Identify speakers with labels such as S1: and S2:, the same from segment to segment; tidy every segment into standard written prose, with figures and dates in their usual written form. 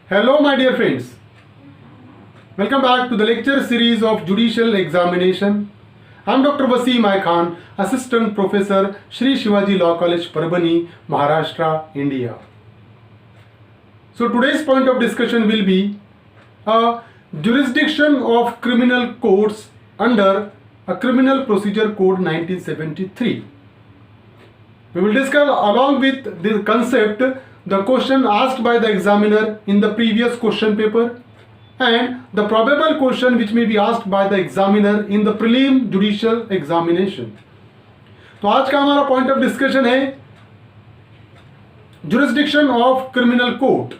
S1: Hello, my dear friends. Welcome back to the lecture series of Judicial Examination. I'm Dr. Wasim I Khan, Assistant Professor, Shri Shivaji Law College, Parbhani, Maharashtra, India. So today's point of discussion will be a jurisdiction of criminal courts under a Criminal Procedure Code 1973. We will discuss along with the concept the question asked by the examiner in the previous question paper and the probable question which may be asked by the examiner in the prelim judicial examination. तो आज का हमारा point of discussion है jurisdiction of criminal court,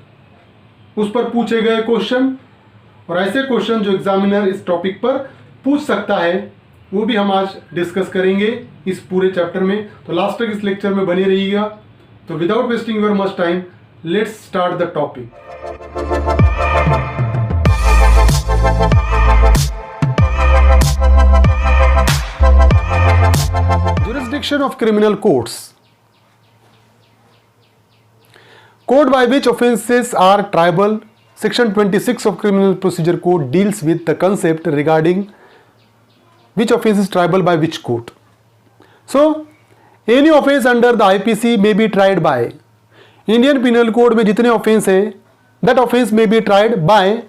S1: उस पर पूछे गए question और ऐसे क्वेश्चन जो एग्जामिनर इस टॉपिक पर पूछ सकता है वो भी हम आज डिस्कस करेंगे इस पूरे चैप्टर में। तो लास्ट तक इस लेक्चर में बने रहिएगा। तो without wasting your much time, let's start the topic. Jurisdiction of criminal courts. Code by which offences are triable. Section 26 of Criminal Procedure Code deals with the concept regarding which offence is triable by which court. So, any offence under the IPC may be tried by Indian Penal Code में जितने offence है, that offence may be tried by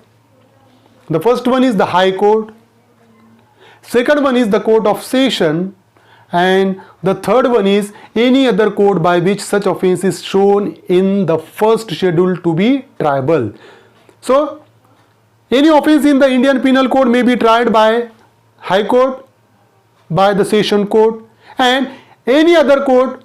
S1: the first one is the High Court, second one is the Court of Session, and the third one is any other court by which such offence is shown in the first schedule to be triable. So, any offence in the Indian Penal Code may be tried by High Court, by the Session Court, and any other court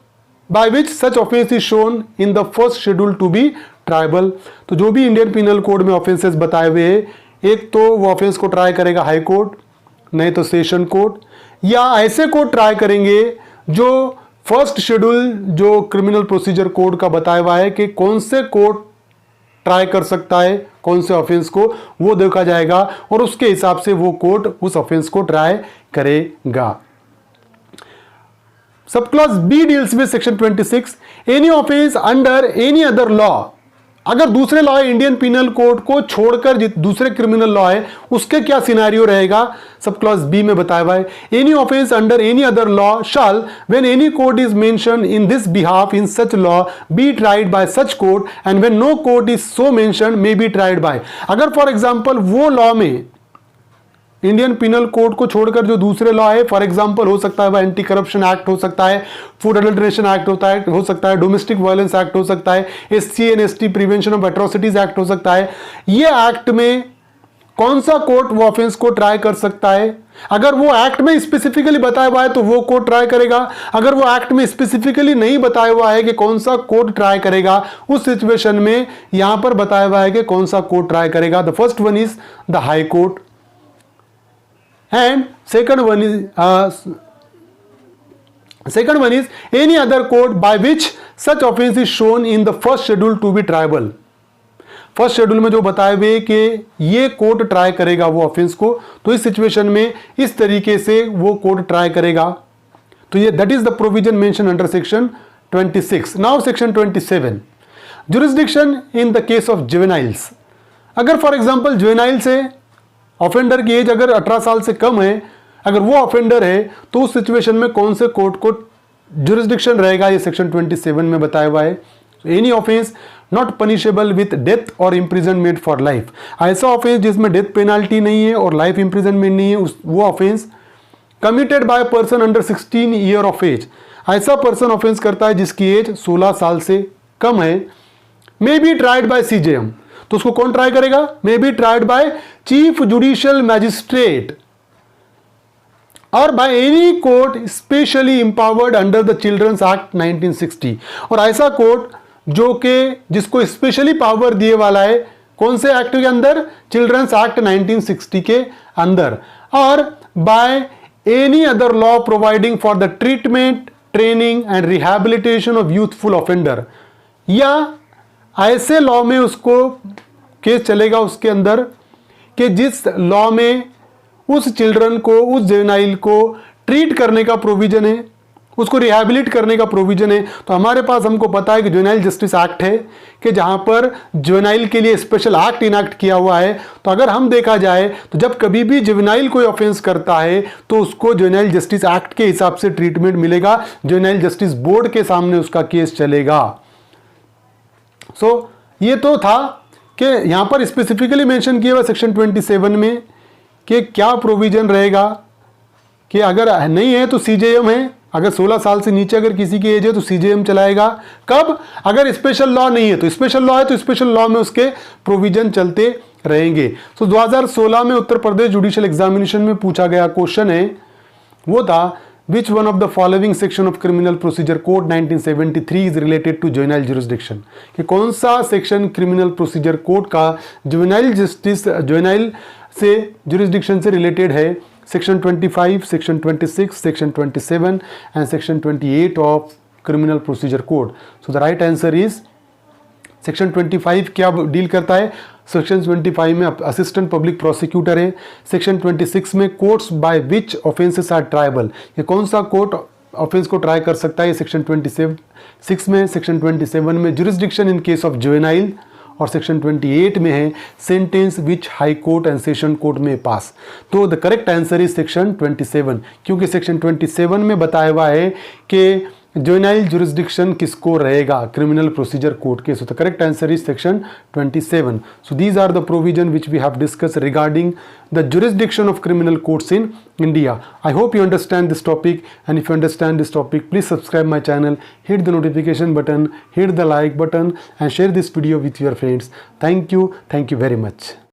S1: by which such offence is shown in the first schedule to be tribal. तो जो भी Indian penal code में offences बताए हुए हैं, एक तो वो ऑफेंस को ट्राई करेगा हाई कोर्ट, नहीं तो सेशन कोर्ट, या ऐसे कोर्ट ट्राई करेंगे जो फर्स्ट शेड्यूल जो क्रिमिनल प्रोसीजर कोड का बताया हुआ है कि कौन से कोर्ट ट्राई कर सकता है कौन से ऑफेंस को, वो देखा जाएगा और उसके हिसाब से वो कोर्ट उस ऑफेंस को ट्राई करेगा। सब clause B deals with section 26 any offence under any other law. अगर दूसरे लॉ है इंडियन पिनल कोड को छोड़कर दूसरे क्रिमिनल लॉ है उसके क्या सिनेरियो रहेगा, सब क्लॉज बी में बताया हुआ है। Any offence under any other law shall when any court is mention in this behalf in such law be tried by such court and when no court is so mention may be tried by. अगर for example वो law में Indian penal code को छोड़कर जो दूसरे law है, for example हो सकता है वह एंटी करप्शन एक्ट हो सकता है, फूड एडल्ट्रेशन एक्ट हो सकता है, डोमेस्टिक वायलेंस एक्ट हो सकता है, SC and ST prevention of atrocities act हो सकता है। ये एक्ट में कौन सा कोर्ट वो ऑफेंस को ट्राई कर सकता है? अगर वो एक्ट में स्पेसिफिकली बताया हुआ है तो वो कोर्ट ट्राई करेगा। अगर वो एक्ट में स्पेसिफिकली नहीं बताया हुआ है कि कौन सा कोर्ट ट्राई करेगा, उस सिचुएशन में यहां पर बताया हुआ है कि कौन सा कोर्ट ट्राई करेगा। The first one is the high court and second one is any other court by which such offence is shown in the first schedule to be triable। First schedule में जो बताए हुए कि ये court try करेगा वो offence को, तो इस सिचुएशन में इस तरीके से वो कोर्ट ट्राई करेगा। तो ये that is the provision mention under section 26। Now section 27 jurisdiction in the case of juveniles. अगर फॉर एग्जांपल जुवेनाइल से ऑफेंडर की एज अगर 18 साल से कम है, अगर वो ऑफेंडर है तो उस सिचुएशन में कौन से कोर्ट को जुरिस्डिक्शन रहेगा, ये सेक्शन 27 में बताया हुआ है। Any offence not punishable with death और इम्प्रिजनमेंट फॉर लाइफ। ऐसा ऑफेंस जिसमें डेथ पेनाल्टी नहीं है और लाइफ इम्प्रिजनमेंट नहीं है, वो offence committed by person under 16 year of age. ऐसा पर्सन ऑफेंस करता है जिसकी एज 16 साल से कम है, may be tried by CJM। तो उसको कौन ट्राई करेगा? May be tried by chief judicial magistrate और by any court specially empowered under the children's act 1960। और ऐसा कोर्ट जो कि जिसको स्पेशली पावर दिए वाला है कौन से एक्ट के अंदर? चिल्ड्रंस एक्ट 1960 के अंदर। और by any other law providing for the treatment, training and rehabilitation of youthful offender, या ऐसे लॉ में उसको केस चलेगा उसके अंदर कि जिस लॉ में उस चिल्ड्रन को, उस जुवेनाइल को ट्रीट करने का प्रोविजन है, उसको रिहैबिलिट करने का प्रोविजन है। तो हमारे पास हमको पता है कि जुवेनाइल जस्टिस एक्ट है कि जहां पर जुवेनाइल के लिए स्पेशल एक्ट इनैक्ट किया हुआ है। तो अगर हम देखा जाए तो जब कभी भी जुवेनाइल कोई ऑफेंस करता है तो उसको जुवेनाइल जस्टिस एक्ट के हिसाब से ट्रीटमेंट मिलेगा, जुवेनाइल जस्टिस बोर्ड के सामने उसका केस चलेगा। ये तो था कि यहां पर स्पेसिफिकली मेंशन किया हुआ सेक्शन 27 में कि क्या प्रोविजन रहेगा कि अगर नहीं है तो सीजेएम है, अगर 16 साल से नीचे अगर किसी की एज है तो सीजेएम चलाएगा। कब? अगर स्पेशल लॉ नहीं है तो स्पेशल लॉ है तो स्पेशल लॉ में उसके प्रोविजन चलते रहेंगे। 2016 में उत्तर प्रदेश जुडिशियल एग्जामिनेशन में पूछा गया क्वेश्चन है, वो था which one of the following section of criminal procedure code 1973 is related to juvenile jurisdiction, कि कौन सा सेक्शन क्रिमिनल प्रोसीजर कोड का जुवेनाइल से जुरिस्डिक्शन से रिलेटेड है। Section 25, section 26, section 27 and section 28 of criminal procedure code. So the right answer is section 25 क्या deal करता है? सेक्शन 25 में असिस्टेंट पब्लिक प्रोसिक्यूटर है। सेक्शन 26 में courts by which offences are tribal, ये कौन सा कोर्ट ऑफेंस को ट्राई कर सकता है, सेक्शन 26 में। सेक्शन 27 में jurisdiction in case of juvenile, और सेक्शन 28 में है sentence which high court and session court में पास। तो the correct answer is section 27, क्योंकि सेक्शन 27 में बताया हुआ है कि जुवेनाइल जुरिस्डिक्शन किसको रहेगा, क्रिमिनल प्रोसीजर कोड के। So the correct answer is section 27. So these are the provision which we have discussed regarding the jurisdiction of criminal courts in India. I hope you understand this topic, and if you understand this topic, please subscribe my channel, hit the notification button, hit the like button, and share this video with your friends. Thank you very much.